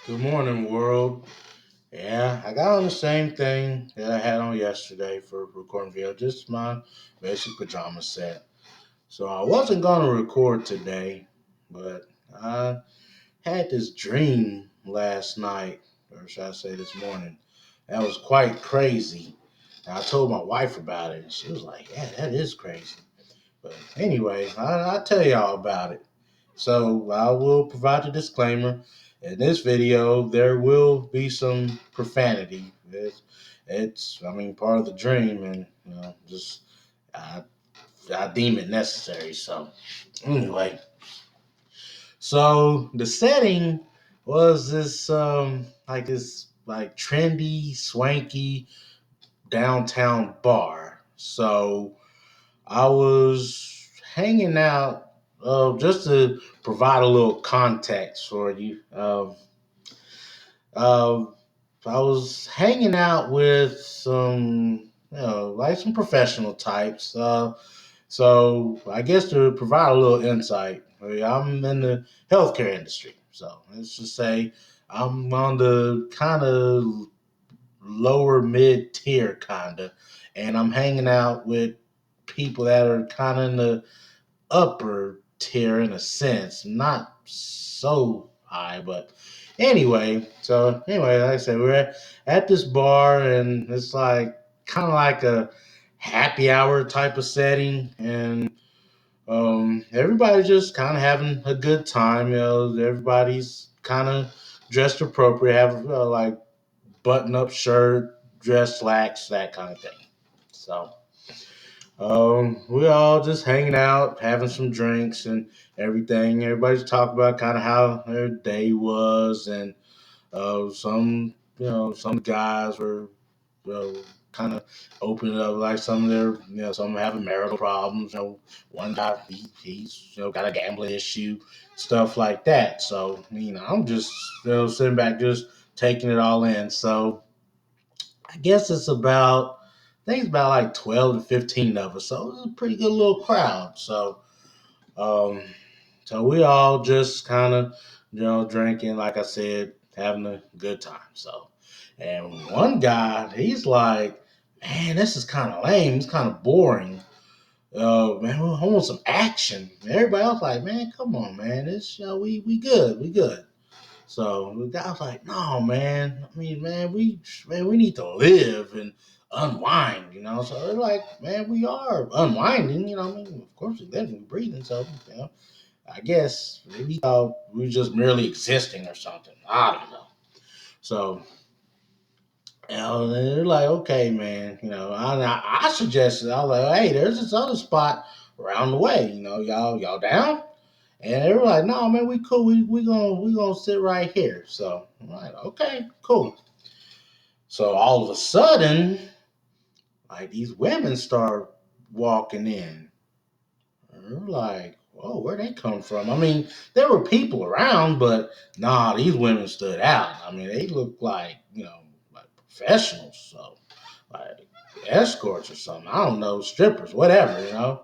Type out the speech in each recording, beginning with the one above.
Good morning, world. Yeah, I got on the same thing that I had on yesterday for recording video, just my basic pajama set. So I wasn't going to record today, but I had this dream last night, or should I say this morning, that was quite crazy. And I told my wife about it, and she was like, "Yeah, that is crazy." But anyway, I'll tell y'all about it. So I will provide a disclaimer. In this video, there will be some profanity. It's part of the dream, and just I, I deem it necessary. So anyway, so the setting was this trendy, swanky downtown bar. So I was hanging out, just to provide a little context for you. Uh, I was hanging out with some professional types. So I guess to provide a little insight, I'm in the healthcare industry. So let's just say I'm on the kind of lower mid tier kinda, and I'm hanging out with people that are kind of in the upper tier in a sense, not so high, but anyway, like I said, we're at this bar, and it's like kind of like a happy hour type of setting, and everybody's just kind of having a good time. Everybody's kind of dressed appropriate, have like button up shirt, dress slacks, that kind of thing. So we're all just hanging out, having some drinks and everything. Everybody's talking about kind of how their day was, and some guys were kind of opening up like some of their, some having marital problems. One guy he's got a gambling issue, stuff like that. So I'm just sitting back, just taking it all in. So I guess I think it's about like 12 to 15 of us. So it was a pretty good little crowd. Um, so we all just kind of, drinking, like I said, having a good time. So, and one guy, he's like, "Man, this is kind of lame. It's kind of boring. Man, I want some action." And everybody else like, "Man, come on, man. This, we good, we good." So the guy was like, "No, man. I mean, man, we need to live and unwind, So they're like, "Man, we are unwinding, I mean, of course, we're living, we're breathing, so I guess maybe he thought we were just merely existing or something. I don't know." So they're like, "Okay, man, I suggested, I was like, hey, there's this other spot around the way, y'all down?" And they were like, "No, man, we cool. We gonna sit right here." So I'm like, "Okay, cool." So all of a sudden, like these women start walking in. And we're like, "Whoa, where they come from?" I mean, there were people around, but nah, these women stood out. I mean, they looked like like professionals. So like escorts or something. I don't know, strippers, whatever.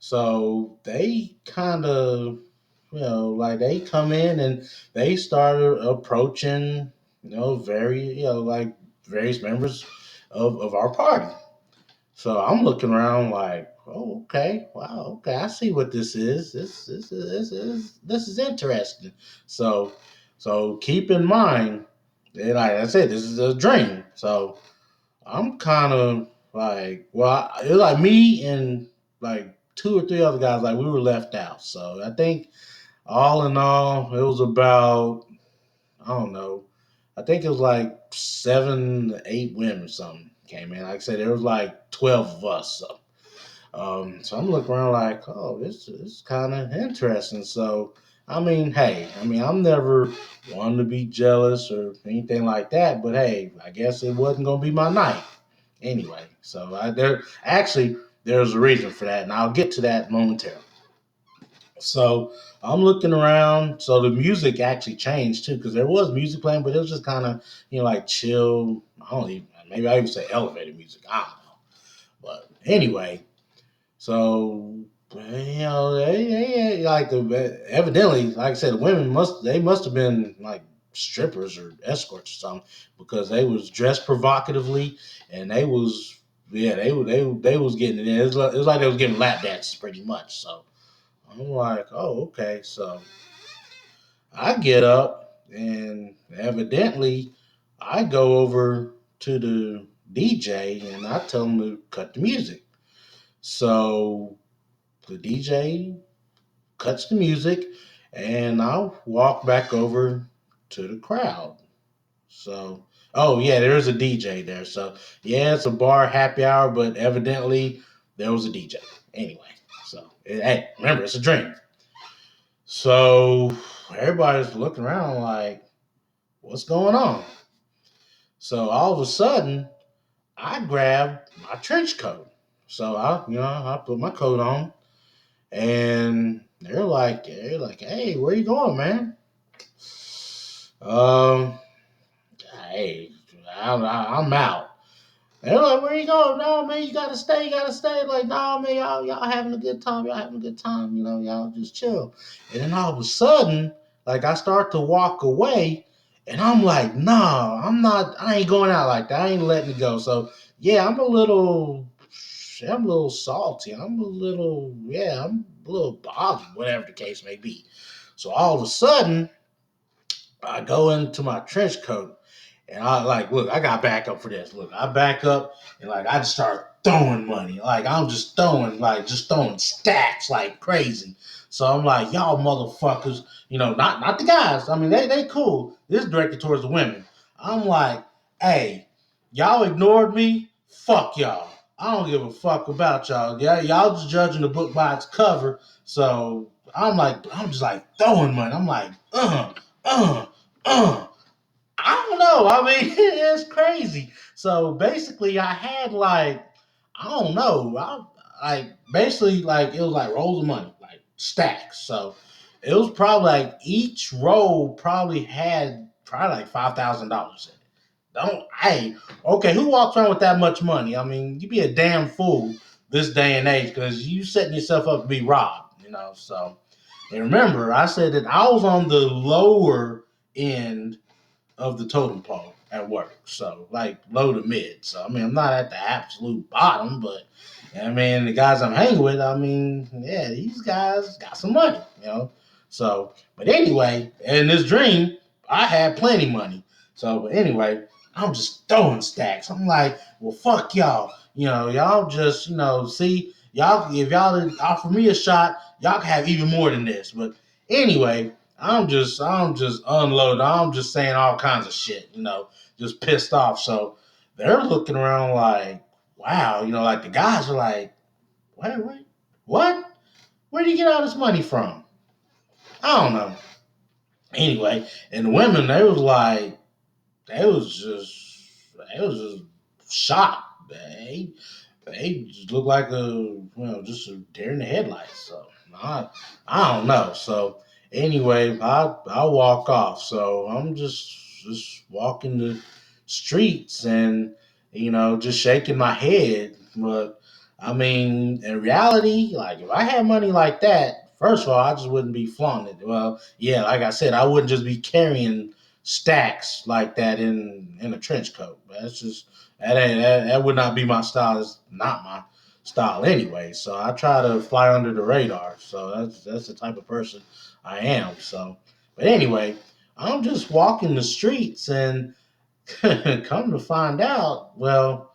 So they kind of, like they come in and they started approaching, like various members of our party. So I'm looking around like, "Oh, okay, wow, okay, I see what this is. This is interesting." So keep in mind, and like I said, this is a dream. So I'm kind of like, well, it was like me and like two or three other guys, like we were left out. So I think all in all, it was about, I don't know, I think it was like 7 to 8 women or something came in. Like I said, there was like 12 of us. So I'm looking around like, oh, this is kind of interesting. So I mean, hey, I'm never one to be jealous or anything like that, but hey, I guess it wasn't gonna be my night anyway. So there's a reason for that, and I'll get to that momentarily. So I'm looking around. So the music actually changed too, because there was music playing, but it was just kind of like chill. I don't even, maybe I even say elevator music. I don't know. But anyway, so they like evidently, like I said, the women must have been like strippers or escorts or something because they was dressed provocatively and they was yeah they was getting it. It was like they was getting lap dances pretty much. So I'm like, oh okay. So I get up and evidently I go over to the DJ and I tell him to cut the music. So the DJ cuts the music and I walk back over to the crowd. So, oh yeah, there's a DJ there. So yeah, it's a bar happy hour, but evidently there was a DJ anyway. So hey, remember it's a drink. So everybody's looking around like, what's going on? So all of a sudden, I grabbed my trench coat. So I put my coat on, and hey, where you going, man? Um, hey, I'm out. And they're like, where you going? No, man, you gotta stay, you gotta stay. Like, no, man, y'all having a good time, y'all having a good time, y'all just chill. And then all of a sudden, like I start to walk away, and I'm like, nah, I ain't going out like that. I ain't letting it go. So yeah, I'm a little salty. I'm a little bothered, whatever the case may be. So all of a sudden, I go into my trench coat and I like, look, I got back up for this. Look, I back up and like I just start throwing money. Like I'm just throwing stacks like crazy. So I'm like, y'all motherfuckers, not the guys. I mean, they cool. This is directed towards the women. I'm like, hey, y'all ignored me. Fuck y'all. I don't give a fuck about y'all. Yeah, y'all just judging the book by its cover. So I'm just like throwing money. I'm like, uh, uh. I don't know. I mean, it's crazy. So basically, I had like, I don't know. Basically like it was like rolls of money, like stacks. So it was probably like each roll probably had probably like $5,000 in it. Don't hey okay? Who walks around with that much money? I mean, you'd be a damn fool this day and age because you setting yourself up to be robbed. So and remember, I said that I was on the lower end of the totem pole at work. So like low to mid. So I mean I'm not at the absolute bottom, but I mean the guys I'm hanging with, I mean, yeah, these guys got some money. So but anyway, in this dream, I had plenty money. So but anyway, I'm just throwing stacks. I'm like, well fuck y'all. Y'all just, see, y'all if y'all didn't offer me a shot, y'all can have even more than this. But anyway, I'm just unloading. I'm just saying all kinds of shit, just pissed off. So they're looking around like, wow, like the guys are like, wait, what? Where do you get all this money from? I don't know. Anyway, and the women, they was just shocked. They just look like just a deer in the headlights. So I don't know. So anyway, I walk off. So I'm just walking the streets and just shaking my head. But I mean, in reality, like if I had money like that, first of all, I just wouldn't be flaunting it. Well, yeah, like I said, I wouldn't just be carrying stacks like that in a trench coat. That's just that would not be my style. It's not my style anyway. So I try to fly under the radar. So that's the type of person I am. So, but anyway, I'm just walking the streets and come to find out, well,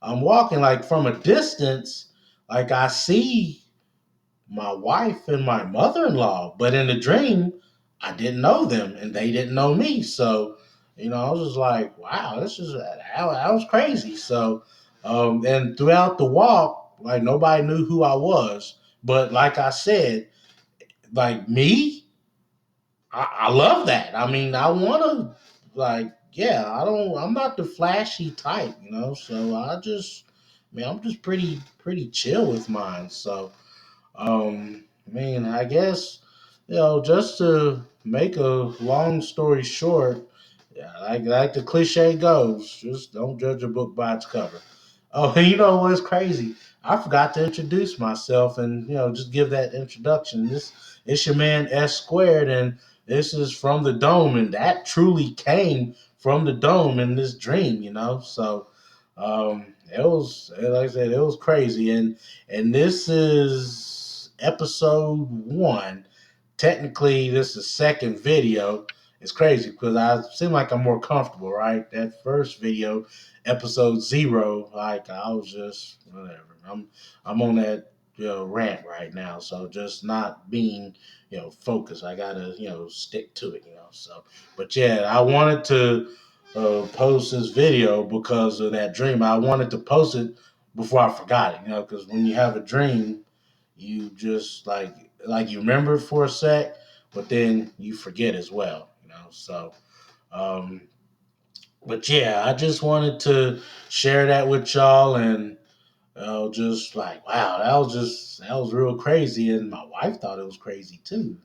I'm walking like from a distance, like I see my wife and my mother-in-law, but in the dream, I didn't know them and they didn't know me. So, I was just like, wow, that was crazy. So, and throughout the walk, like nobody knew who I was. But like I said, like me, I love that. I mean, I want to, like, yeah, I'm not the flashy type, So I'm just pretty chill with mine. So, I mean, I guess, just to make a long story short, yeah, like the cliche goes, just don't judge a book by its cover. Oh, and you know what's crazy? I forgot to introduce myself and just give that introduction. This it's your man S squared, and this is from the dome, and that truly came from the dome in this dream, So it was, like I said, it was crazy, and this is episode one. Technically, this is the second video. It's crazy because I seem like I'm more comfortable, right? That first video, episode zero, like I was just whatever. I'm on that rant right now, so just not being focused. I gotta stick to it, So, but yeah, I wanted to post this video because of that dream. I wanted to post it before I forgot it, because when you have a dream, you just like you remember it for a sec, but then you forget as well, So, um, but yeah, I just wanted to share that with y'all, and just like wow, that was real crazy, and my wife thought it was crazy too.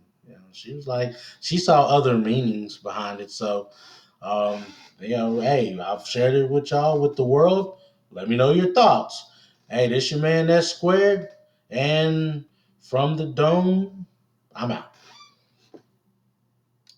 She was like she saw other meanings behind it, so um, hey, I've shared it with y'all, with the world. Let me know your thoughts. Hey, this your man that's squared, and from the dome, I'm out.